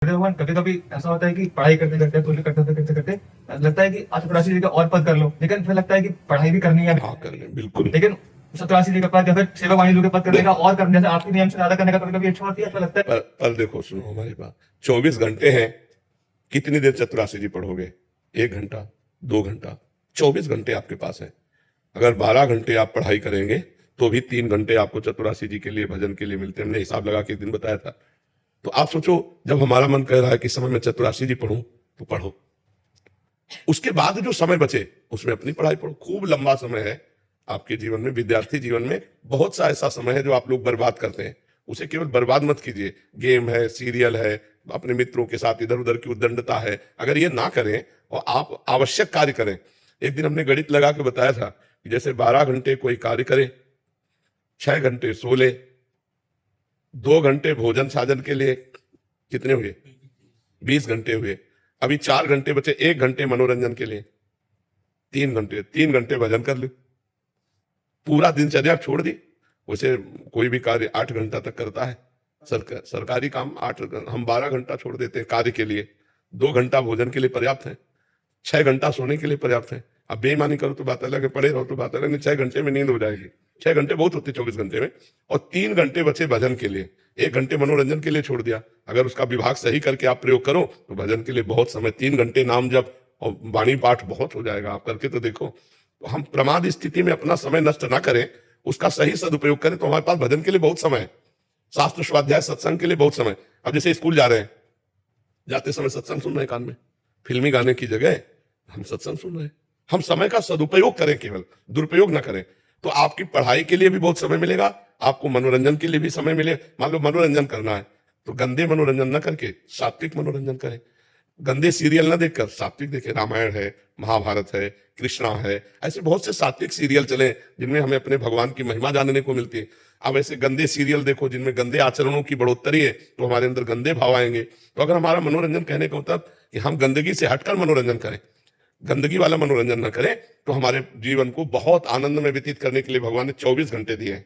भगवान कभी कभी ऐसा होता है कि पढ़ाई करते करते करते करते लगता है कि चपरासी जी का और पद कर लो, लेकिन फिर लगता है कि पढ़ाई भी करनी है। हाँ, कर लें बिल्कुल। लेकिन 87 जी का पद या फिर सेवा वाणी के पद करने का और करने से आपके नियम से ज्यादा करने का कभी कभी इच्छा होती है, ऐसा लगता है। पर देखो, सुनो हमारी बात। 24 घंटे हैं, कितनी देर चतुराशी जी पढ़ोगे? 1 घंटा, 2 घंटा? 24 घंटे आपके पास है। अगर 12 घंटे आप पढ़ाई करेंगे तो भी 3 घंटे आपको चतुराशी जी के लिए, भजन के लिए मिलते हैं। हमने हिसाब लगा के एक दिन बताया था। तो आप सोचो, जब हमारा मन कह रहा है कि समय में चतुराशी जी पढ़ूं, तो पढ़ो। उसके बाद जो समय बचे उसमें अपनी पढ़ाई पढ़ो। खूब लंबा समय है आपके जीवन में, विद्यार्थी जीवन में बहुत सा ऐसा समय है जो आप लोग बर्बाद करते हैं। उसे केवल बर्बाद मत कीजिए। गेम है, सीरियल है, अपने मित्रों के साथ इधर उधर की उद्दंडता है, अगर ये ना करें और आप आवश्यक कार्य करें। एक दिन हमने गणित लगा के बताया था कि जैसे 12 घंटे कोई कार्य करे, 6 घंटे सो ले, 2 घंटे भोजन साधन के लिए, कितने हुए? 20 घंटे हुए। अभी 4 घंटे बचे, 1 घंटे मनोरंजन के लिए, 3 घंटे भजन कर लो। पूरा दिनचर्या छोड़ दी। वैसे कोई भी कार्य 8 घंटा तक करता है, सरकारी काम 8, हम 12 घंटा छोड़ देते हैं कार्य के लिए। 2 घंटा भोजन के लिए पर्याप्त है, 6 घंटा सोने के लिए पर्याप्त है। अब बेईमानी करो तो बात अलग है, पड़े रहो तो बात अलग है। 6 घंटे में नींद हो जाएगी। 6 घंटे बहुत होते 24 घंटे में। और 3 घंटे बचे भजन के लिए, 1 घंटे मनोरंजन के लिए छोड़ दिया। अगर उसका विभाग सही करके आप प्रयोग करो तो भजन के लिए बहुत समय, 3 घंटे नाम जप और वाणी पाठ बहुत हो जाएगा। आप करके तो देखो। तो हम प्रमाद स्थिति में अपना समय नष्ट ना करें, उसका सही सदुपयोग करें, तो हमारे पास भजन के लिए बहुत समय है, शास्त्र स्वाध्याय सत्संग के लिए बहुत समय। अब जैसे स्कूल जा रहे हैं, जाते समय सत्संग सुन रहे हैं कान में, फिल्मी गाने की जगह हम सत्संग सुन रहे हैं। हम समय का सदुपयोग करें, केवल दुरुपयोग ना करें, तो आपकी पढ़ाई के लिए भी बहुत समय मिलेगा, आपको मनोरंजन के लिए भी समय मिले। मान लो मनोरंजन करना है तो गंदे मनोरंजन ना करके सात्विक मनोरंजन करें। गंदे सीरियल ना देखकर सात्विक देखें। रामायण है, महाभारत है, कृष्णा है, ऐसे बहुत से सात्विक सीरियल चले जिनमें हमें अपने भगवान की महिमा जानने को मिलती है। अब ऐसे गंदे सीरियल देखो जिनमें गंदे आचरणों की बढ़ोतरी है, तो हमारे अंदर गंदे भाव आएंगे। तो अगर हमारा मनोरंजन, कहने का मतलब कि हम गंदगी से हटकर मनोरंजन करें, गंदगी वाला मनोरंजन न करें, तो हमारे जीवन को बहुत आनंद में व्यतीत करने के लिए भगवान ने 24 घंटे दिए हैं।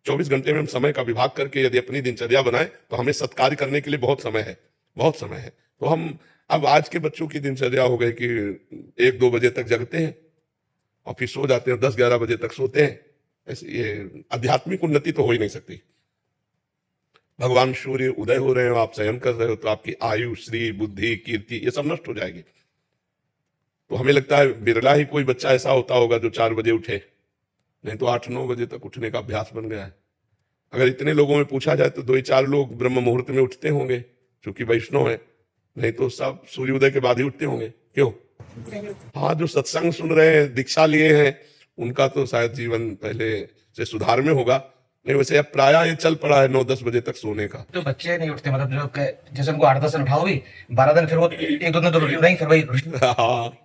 24 घंटे में हम समय का विभाग करके यदि अपनी दिनचर्या बनाए तो हमें सत्कार्य करने के लिए बहुत समय है, बहुत समय है। तो हम, अब आज के बच्चों की दिनचर्या हो गई कि 1-2 बजे तक जगते हैं और फिर सो जाते हैं, 10-11 बजे तक सोते हैं। ऐसे ये आध्यात्मिक उन्नति तो हो ही नहीं सकती। भगवान सूर्य उदय हो रहे हो, आप शयन कर रहे हो, तो आपकी आयु, श्री, बुद्धि, कीर्ति ये सब नष्ट हो जाएगी। तो हमें लगता है बिरला ही कोई बच्चा ऐसा होता होगा जो 4 बजे उठे, नहीं तो 8-9 बजे तक उठने का अभ्यास बन गया है। अगर इतने लोगों में पूछा जाए तो 2-4 लोग ब्रह्म मुहूर्त में उठते होंगे, क्योंकि वैष्णव है, नहीं तो सब सूर्योदय के बाद ही उठते होंगे। क्यों? हाँ, जो सत्संग सुन रहे हैं, दीक्षा लिए हैं, उनका तो शायद जीवन पहले से सुधार में होगा। नहीं, वैसे अब प्राय ये चल पड़ा है 9-10 बजे तक सोने का। तो बच्चे नहीं उठते, मतलब जो जैसे उनको 8-10 दिन उठाओ भी, 12 दिन फिर वो 1-2 दिन तो रूटीन रहेंगे, फिर वही। हाँ,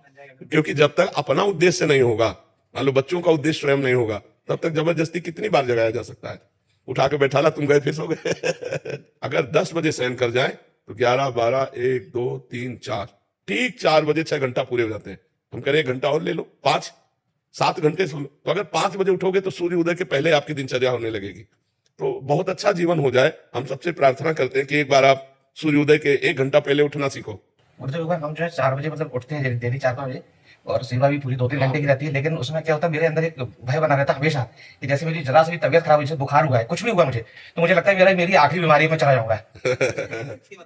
क्योंकि जब तक अपना उद्देश्य नहीं होगा, मान लो बच्चों का उद्देश्य स्वयं नहीं होगा, तब तक जबरदस्ती कितनी बार जगाया जा सकता है? उठा के बैठा ला, तुम गए फिर सो गए। अगर 10 बजे शयन कर जाए तो 11, 12, 1, 2, 3, 4, ठीक 4 बजे 6 घंटा पूरे हो जाते हैं। हम कह रहे 1 घंटा और ले लो, 5-7 घंटे सो लो। तो अगर 5 बजे उठोगे तो सूर्य उदय के पहले आपकी दिनचर्या होने लगेगी, तो बहुत अच्छा जीवन हो जाए। हम सबसे प्रार्थना करते हैं कि एक बार आप सूर्योदय के 1 घंटा पहले उठना सीखो। उठते हुए हम जो है 4 बजे मतलब उठते हैं डेली, 4-5 बजे, और सेवा भी पूरी 2-3 घंटे की रहती है। लेकिन उसमें क्या होता है, मेरे अंदर एक भय बना रहता है हमेशा कि जैसे मेरी जरा से भी तबियत खराब हुई, जैसे बुखार हुआ है, कुछ भी हुआ मुझे, तो मुझे लगता है मेरी आखिरी बीमारी में चला जाऊंगा।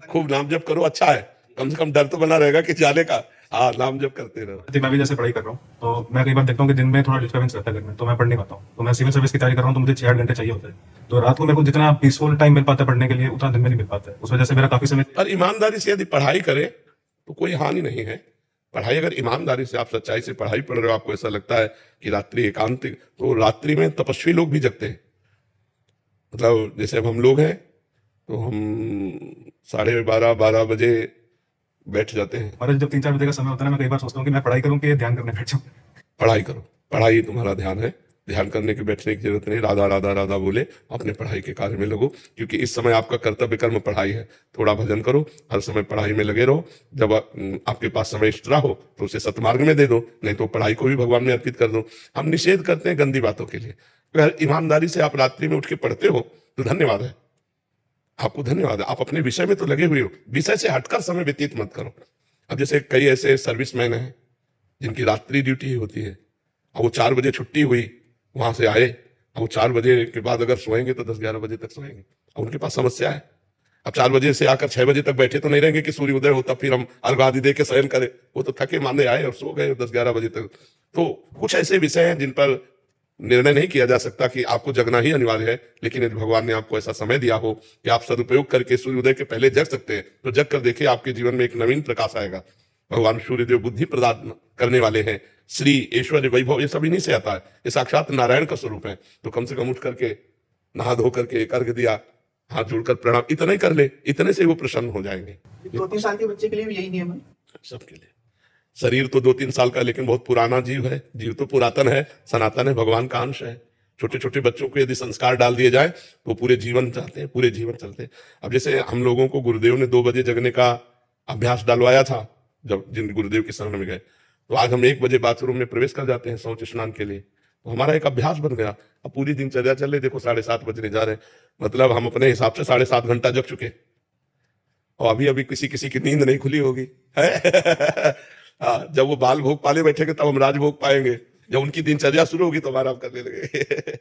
खूब नाम जप करो, अच्छा है, कम से कम डर तो बना रहेगा कि जाने का। हाँ, नाम जप करते रहो। मैं भी जैसे पढ़ाई कर रहा हूँ तो मैं कई बार देखता हूँ कि दिन में थोड़ा डिस्टर्बेंस रहता है घर में, तो मैं पढ़ नहीं पाता हूँ। तो मैं सिविल सर्विस की तैयारी कर रहा हूँ तो मुझे 6-8 घंटे चाहिए होते हैं। तो रात को मेरे को जितना पीसफुल टाइम मिल पाता है पढ़ने के लिए, उतना दिन में नहीं मिल पाता है। उस वजह से मेरा काफी समय। और ईमानदारी से यदि पढ़ाई करें तो कोई हानि नहीं है। पढ़ाई अगर ईमानदारी से, आप सच्चाई से पढ़ाई पढ़ रहे हो, आपको ऐसा लगता है कि रात्रि एकांतिक, तो रात्रि में तपस्वी लोग भी जगते हैं। मतलब जैसे अब हम लोग हैं तो हम 12:30-12 बजे बैठ जाते हैं। हमारा जब 3-4 बजे का समय होता है ना, मैं कई बार सोचता हूँ कि मैं पढ़ाई करूँ कि ध्यान करने बैठ जाऊँ। पढ़ाई करो, पढ़ाई तुम्हारा ध्यान है, ध्यान करने की बैठने की जरूरत नहीं। राधा राधा राधा बोले अपने पढ़ाई के कार्य में लगो, क्योंकि इस समय आपका कर्तव्य कर्म पढ़ाई है। थोड़ा भजन करो, हर समय पढ़ाई में लगे रहो। जब आपके पास समय एक्स्ट्रा हो तो उसे सतमार्ग में दे दो, नहीं तो पढ़ाई को भी भगवान में अर्पित कर दो। हम निषेध करते हैं गंदी बातों के लिए। अगर ईमानदारी से आप रात्रि में उठ के पढ़ते हो तो धन्यवाद है। आपको धन्यवाद। आप अपने विषय में तो लगे हुए हो, विषय से हटकर समय व्यतीत मत करो। अब जैसे कई ऐसे सर्विसमैन हैं जिनकी रात्रि ड्यूटी होती है, अब वो 4 बजे छुट्टी हुई, वहां से आए, अब वो 4 बजे के बाद अगर सोएंगे तो 10-11 बजे तक सोएंगे। अब उनके पास समस्या है। अब 4 बजे से आकर 6 बजे तक बैठे तो नहीं रहेंगे कि सूर्य उदय होता फिर हम अर्घ आदि दे के शयन करें। वो तो थके मांदे आए और सो गए 10-11 बजे तक। तो कुछ ऐसे विषय हैं जिन पर निर्णय नहीं किया जा सकता कि आपको जगना ही अनिवार्य है, लेकिन यदि भगवान ने आपको ऐसा समय दिया हो कि आप सदुपयोग करके सूर्योदय के पहले जग सकते हैं, तो जग कर देखिए, आपके जीवन में एक नवीन प्रकाश आएगा। भगवान सूर्यदेव बुद्धि प्रदान करने वाले हैं। श्री ऐश्वर्य वैभव ये सब इन्हीं से आता है, ये साक्षात नारायण का स्वरूप है। तो कम से कम उठ करके नहा धो करके एक अर्घ दिया, हाथ जोड़कर प्रणाम, इतना ही कर ले, इतने से वो प्रसन्न हो जाएंगे। 2-3 साल के बच्चे के लिए भी यही नियम है। सबके लिए शरीर तो 2-3 साल का, लेकिन बहुत पुराना जीव है, जीव तो पुरातन है, सनातन है, भगवान का अंश है। छोटे छोटे बच्चों को यदि संस्कार डाल दिए जाए तो पूरे जीवन चाहते हैं, पूरे जीवन चलते हैं। अब जैसे हम लोगों को गुरुदेव ने 2 बजे जगने का अभ्यास डालवाया था, जब जिन गुरुदेव की शरण में गए, तो आज हम 1 बजे बाथरूम में प्रवेश कर जाते हैं शौच स्नान के लिए। तो हमारा एक अभ्यास बन गया। अब पूरी दिनचर्या चले, देखो 7:30 बजने जा रहे हैं, मतलब हम अपने हिसाब से 7.5 घंटा जग चुके, और अभी अभी किसी किसी की नींद नहीं खुली होगी है। जब वो बाल भोग पाले बैठेंगे तब हम राजभोग पाएंगे, जब उनकी दिनचर्या शुरू होगी तो हमारा करने लगे।